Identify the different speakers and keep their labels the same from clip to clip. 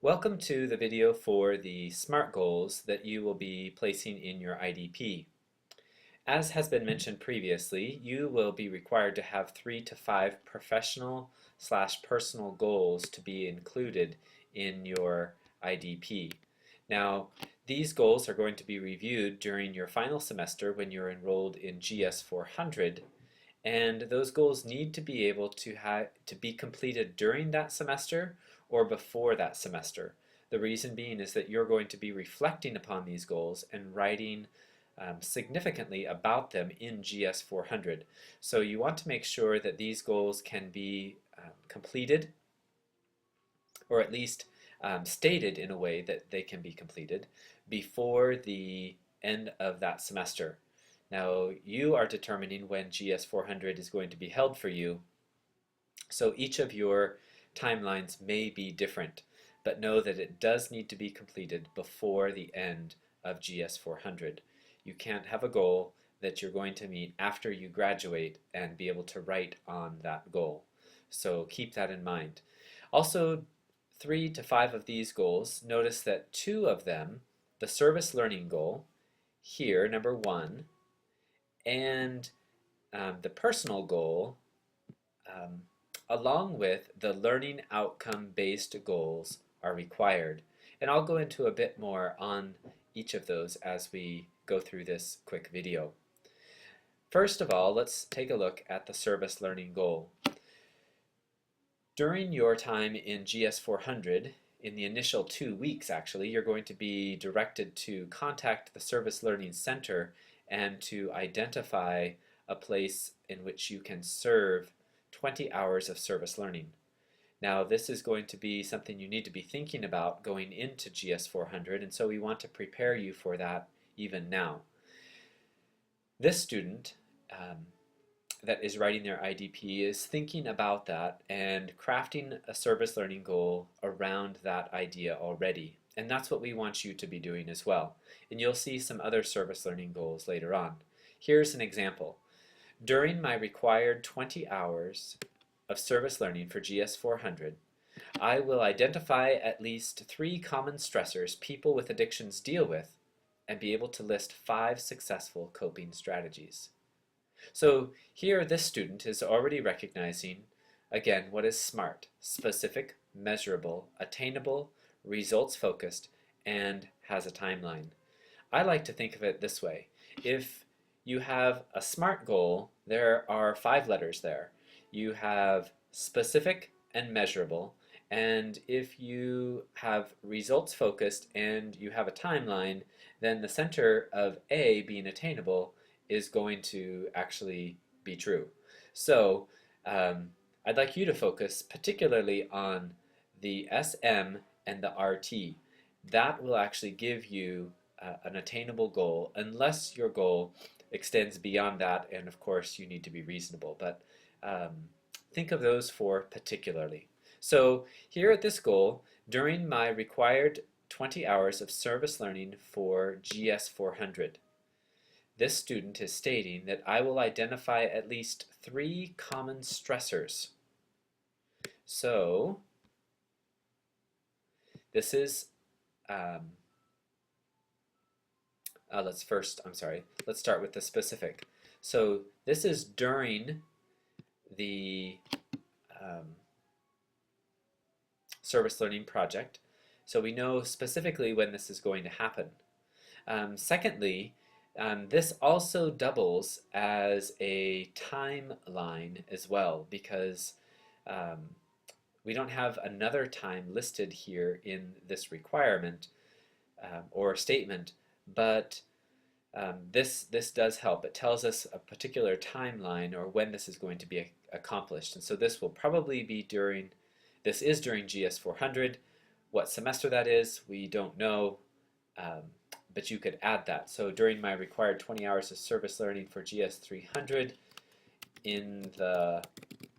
Speaker 1: Welcome to the video for the SMART goals that you will be placing in your IDP. As has been mentioned previously, you will be required to have 3 to 5 professional/personal goals to be included in your IDP. Now, these goals are going to be reviewed during your final semester when you're enrolled in GS 400, and those goals need to be able to be completed during that semester or before that semester. The reason being is that you're going to be reflecting upon these goals and writing significantly about them in GS 400. So you want to make sure that these goals can be completed, or at least stated in a way that they can be completed before the end of that semester. Now, you are determining when GS 400 is going to be held for you, so each of your timelines may be different, but know that it does need to be completed before the end of GS 400. You can't have a goal that you're going to meet after you graduate and be able to write on that goal. So keep that in mind. Also, 3 to 5 of these goals, notice that 2 of them, the service learning goal, here, number 1, and the personal goal, along with the learning outcome based goals, are required. And I'll go into a bit more on each of those as we go through this quick video. First of all, let's take a look at the service learning goal. During your time in GS 400, in the initial 2 weeks actually, you're going to be directed to contact the Service Learning Center and to identify a place in which you can serve 20 hours of service learning. Now, this is going to be something you need to be thinking about going into GS 400, and so we want to prepare you for that even now. This student that is writing their IDP is thinking about that and crafting a service learning goal around that idea already. And that's what we want you to be doing as well. And you'll see some other service learning goals later on. Here's an example. During my required 20 hours of service learning for GS 400, I will identify at least 3 common stressors people with addictions deal with and be able to list 5 successful coping strategies. So here this student is already recognizing, again, what is SMART: specific, measurable, attainable, results focused, and has a timeline. I like to think of it this way. If you have a SMART goal, there are 5 letters there. You have specific and measurable, and if you have results focused and you have a timeline, then the center of A, being attainable, is going to actually be true. So I'd like you to focus particularly on the SM and the RT. That will actually give you an attainable goal, unless your goal extends beyond that, and of course you need to be reasonable, but think of those 4 particularly. So here at this goal, during my required 20 hours of service learning for GS 400, this student is stating that I will identify at least 3 common stressors. So this is, let's start with the specific. So this is during the service learning project. So we know specifically when this is going to happen. Secondly, this also doubles as a timeline as well, because we don't have another time listed here in this requirement or statement, but this does help. It tells us a particular timeline or when this is going to be accomplished, and so this will probably be during GS 400. What semester that is, we don't know. But you could add that. So during my required 20 hours of service learning for GS 300 in the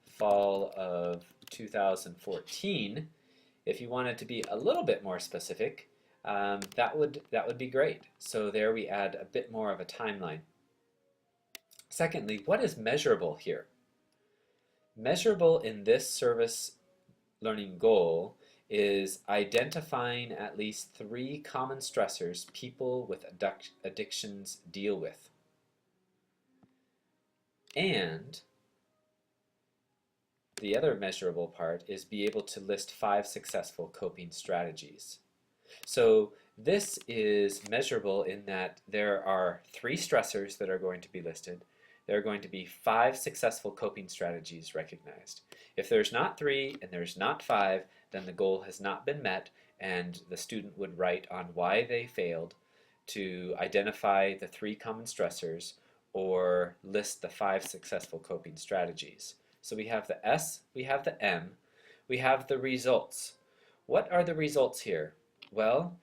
Speaker 1: fall of 2014, if you wanted to be a little bit more specific, that would be great. So there we add a bit more of a timeline. Secondly, what is measurable here? Measurable in this service learning goal is identifying at least 3 common stressors people with addictions deal with. And the other measurable part is be able to list 5 successful coping strategies. So this is measurable in that there are 3 stressors that are going to be listed. There are going to be 5 successful coping strategies recognized. If there's not 3 and there's not 5, then the goal has not been met, and the student would write on why they failed to identify the 3 common stressors or list the 5 successful coping strategies. So we have the S, we have the M, we have the results. What are the results here? Well,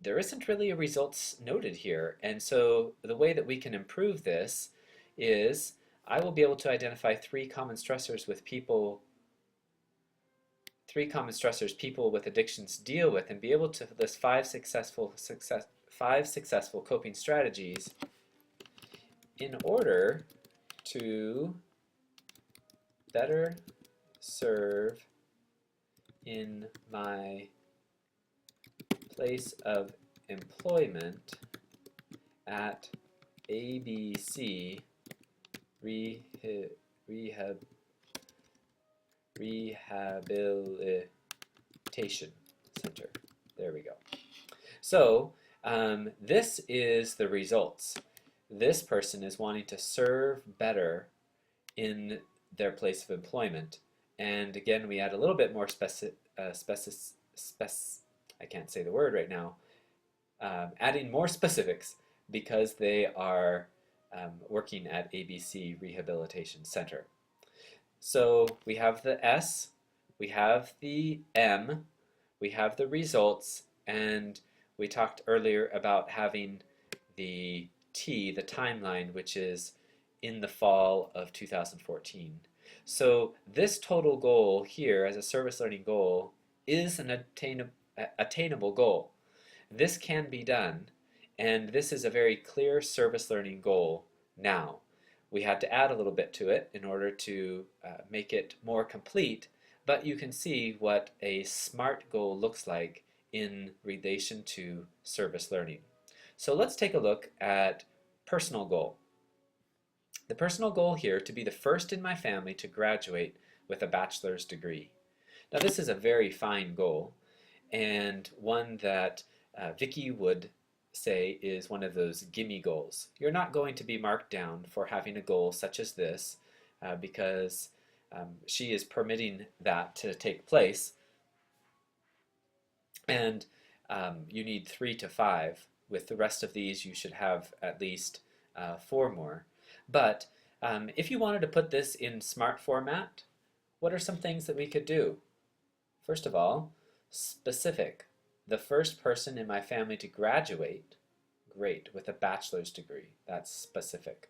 Speaker 1: there isn't really a results noted here, and so the way that we can improve this is I will be able to identify 3 common stressors people with addictions deal with, and be able to list 5 successful coping strategies in order to better serve in my place of employment at ABC Rehabilitation Center. There we go. So this is the results. This person is wanting to serve better in their place of employment. And again, we add a little bit more I can't say the word right now, adding more specifics because they are working at ABC Rehabilitation Center. So we have the S, we have the M, we have the results, and we talked earlier about having the T, the timeline, which is in the fall of 2014. So this total goal here as a service learning goal is an attainable goal. This can be done, and this is a very clear service learning goal now. We had to add a little bit to it in order to make it more complete, but you can see what a SMART goal looks like in relation to service learning. So let's take a look at personal goal. The personal goal here to be the first in my family to graduate with a bachelor's degree. Now this is a very fine goal, and one that Vicki would say is one of those gimme goals. You're not going to be marked down for having a goal such as this because she is permitting that to take place, and you need 3 to 5. With the rest of these you should have at least 4 more. But if you wanted to put this in SMART format, what are some things that we could do? First of all, specific. The first person in my family to graduate, great, with a bachelor's degree. That's specific.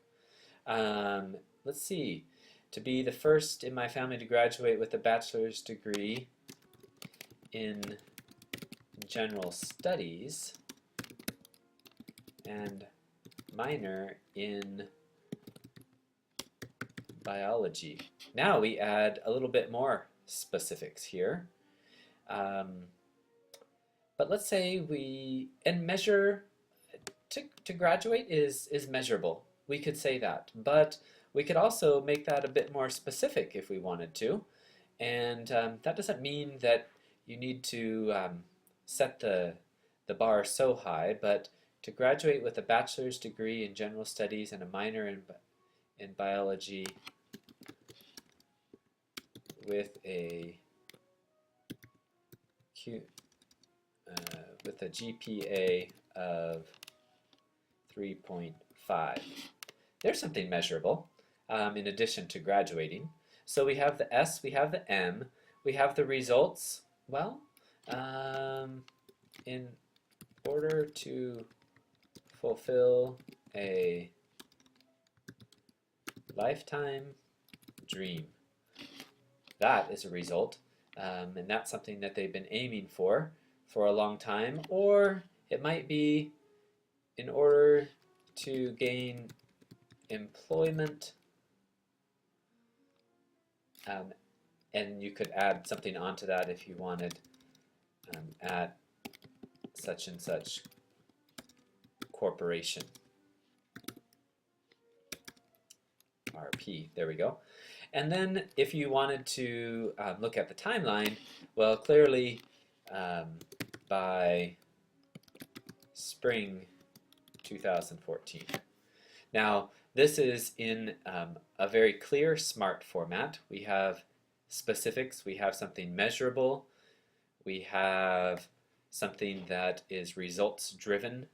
Speaker 1: Let's see. To be the first in my family to graduate with a bachelor's degree in general studies and minor in biology. Now we add a little bit more specifics here. But let's say measure to graduate is measurable. We could say that, but we could also make that a bit more specific if we wanted to. And that doesn't mean that you need to set the bar so high, but to graduate with a bachelor's degree in general studies and a minor in biology with a GPA of 3.5. There's something measurable in addition to graduating. So we have the S, we have the M, we have the results. Well, in order to fulfill a lifetime dream. That is a result, and that's something that they've been aiming for a long time, or it might be in order to gain employment and you could add something onto that if you wanted, at such and such corporation. RP, there we go. And then if you wanted to look at the timeline, well, clearly by spring 2014. Now, this is in a very clear SMART format. We have specifics, we have something measurable, we have something that is results driven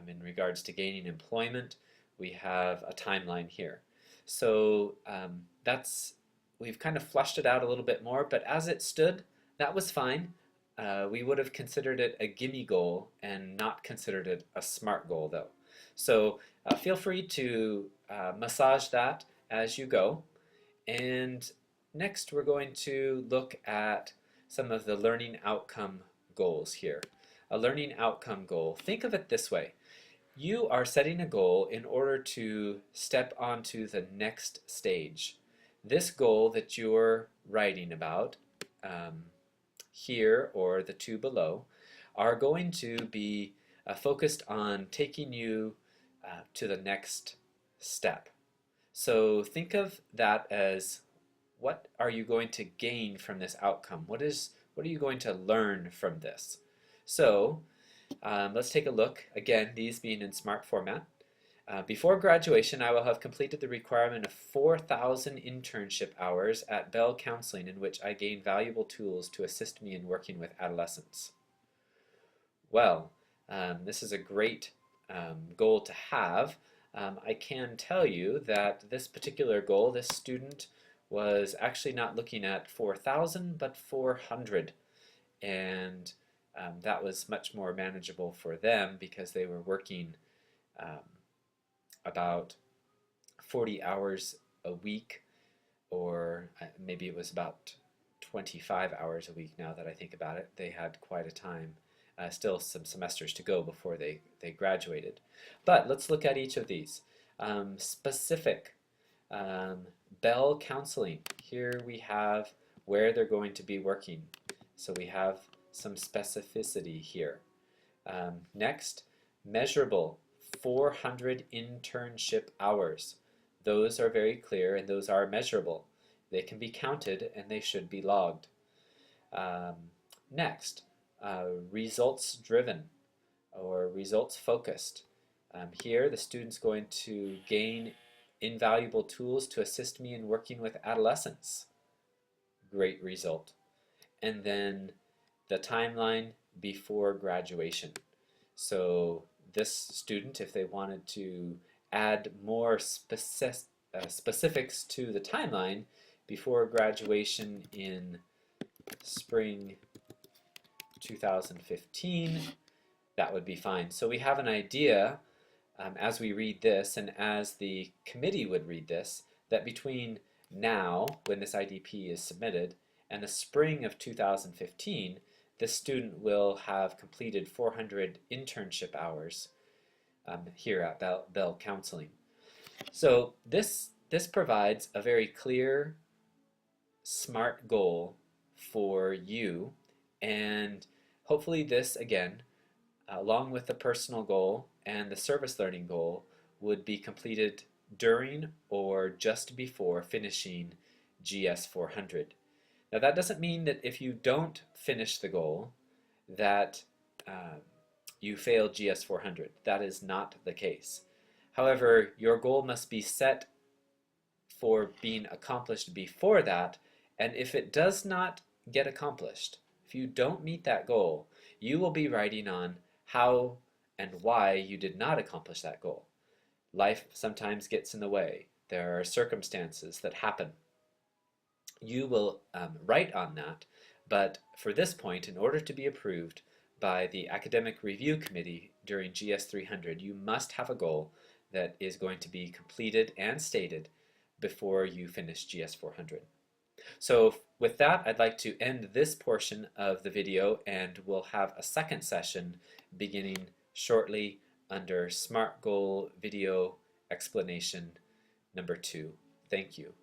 Speaker 1: in regards to gaining employment, we have a timeline here. So we've kind of flushed it out a little bit more, but as it stood, that was fine. We would have considered it a gimme goal and not considered it a SMART goal though. So feel free to massage that as you go. And next we're going to look at some of the learning outcome goals here. A learning outcome goal, think of it this way. You are setting a goal in order to step onto the next stage. This goal that you're writing about here or the two below are going to be focused on taking you to the next step. So think of that as, what are you going to gain from this outcome? What are you going to learn from this? So let's take a look. Again, these being in SMART format. Before graduation, I will have completed the requirement of 4,000 internship hours at Bell Counseling, in which I gain valuable tools to assist me in working with adolescents. Well, this is a great goal to have. I can tell you that this particular goal, this student was actually not looking at 4,000 but 400, and that was much more manageable for them because they were working about 40 hours a week, or maybe it was about 25 hours a week now that I think about it. They had quite a time, still some semesters to go before they graduated. But let's look at each of these. Specific, Bell Counseling. Here we have where they're going to be working. So we have some specificity here. Next, measurable, 400 internship hours. Those are very clear and those are measurable. They can be counted and they should be logged. Next, results driven or results focused. Here the student's going to gain invaluable tools to assist me in working with adolescents. Great result. And then the timeline before graduation. So this student, if they wanted to add more specifics to the timeline before graduation in spring 2015, that would be fine. So we have an idea as we read this and as the committee would read this, that between now, when this IDP is submitted, and the spring of 2015, this student will have completed 400 internship hours here at Bell Counseling. So this provides a very clear, SMART goal for you, and hopefully this, again, along with the personal goal and the service learning goal, would be completed during or just before finishing GS 400. Now that doesn't mean that if you don't finish the goal that you failed GS 400. That is not the case. However, your goal must be set for being accomplished before that, and if it does not get accomplished, if you don't meet that goal, you will be writing on how and why you did not accomplish that goal. Life sometimes gets in the way. There are circumstances that happen. You will write on that, but for this point, in order to be approved by the Academic Review Committee during GS 300, you must have a goal that is going to be completed and stated before you finish GS 400. So with that, I'd like to end this portion of the video, and we'll have a second session beginning shortly under SMART Goal Video Explanation number 2. Thank you.